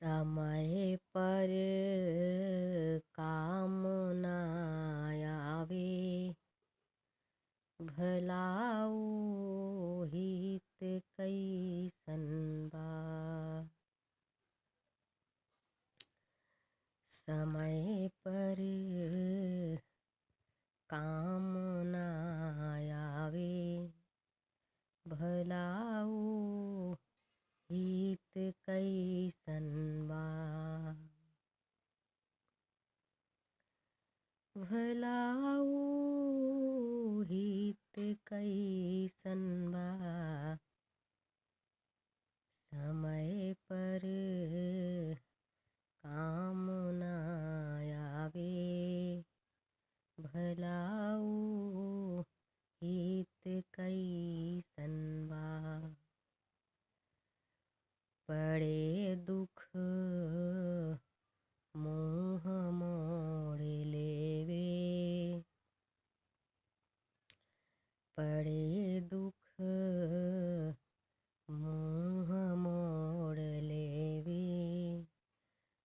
समय पर काम न आवे, भलाऊ हित कैसन बा। समय पर काम न आवे, भलाऊ हित कैसन बा। भलाऊ हित कैसन बा। समय पर काम न आवे, भलाऊ हित कैसन बा। पड़े दुख मुँह मोड़ लेवे, पड़े दुख मुँह मोड़ लेवे,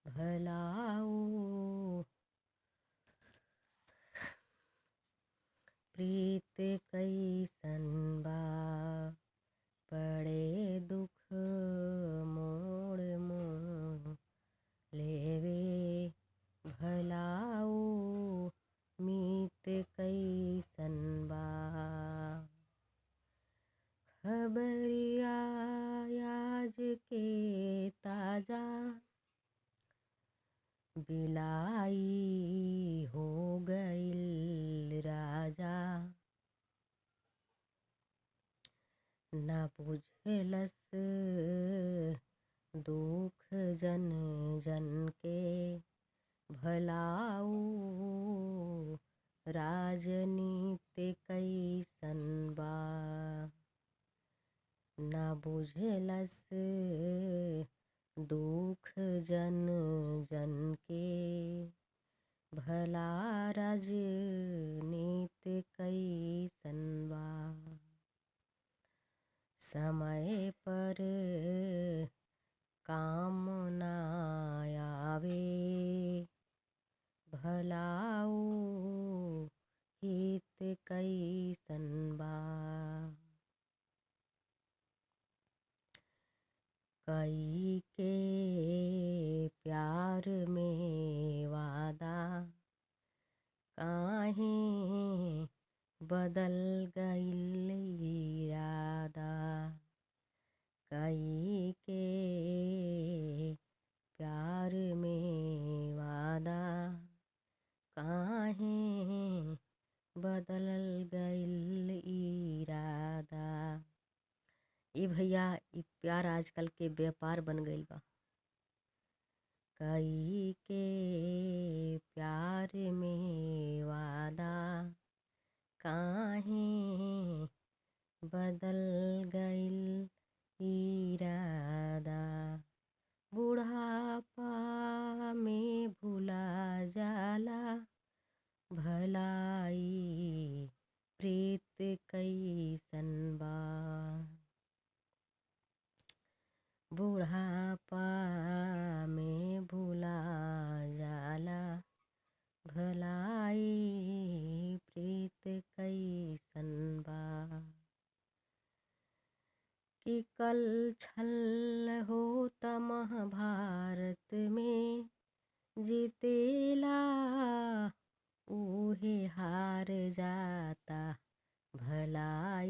भलाऊ प्रीत कैसन बा। पड़े दुख मोड़ मुँह लेवे, भलाऊ मीत कैसन बा। खबरिया आज के ताजा, बिलाई हो गईल राजा। न बुझलस दुख जन जन के, भलाऊ राजनीति कैसन बा। न बुझलस दुख जन जन के, भला राजनीति कैसन बा। समय पर काम न आवे, भलाऊ हित कैसन बा। कई के प्यार में वादा, काहे बदल गईल इरादा। कई के प्यार में वादा, काहे बदल गईल इरादा। ए भैया, इ प्यार आजकल के व्यापार बन गईल बा। कई के प्यार में वादा, काहे बदल गईल इरादा। बुढ़ापा में भुला जाला, भलाई प्रीत कैसन बा। बुढ़ापा में भुला जाला, भलाई प्रीत कैसन बा। कि कल छल होता महाभारत में, जीतेला उहे हार जाता, भलाई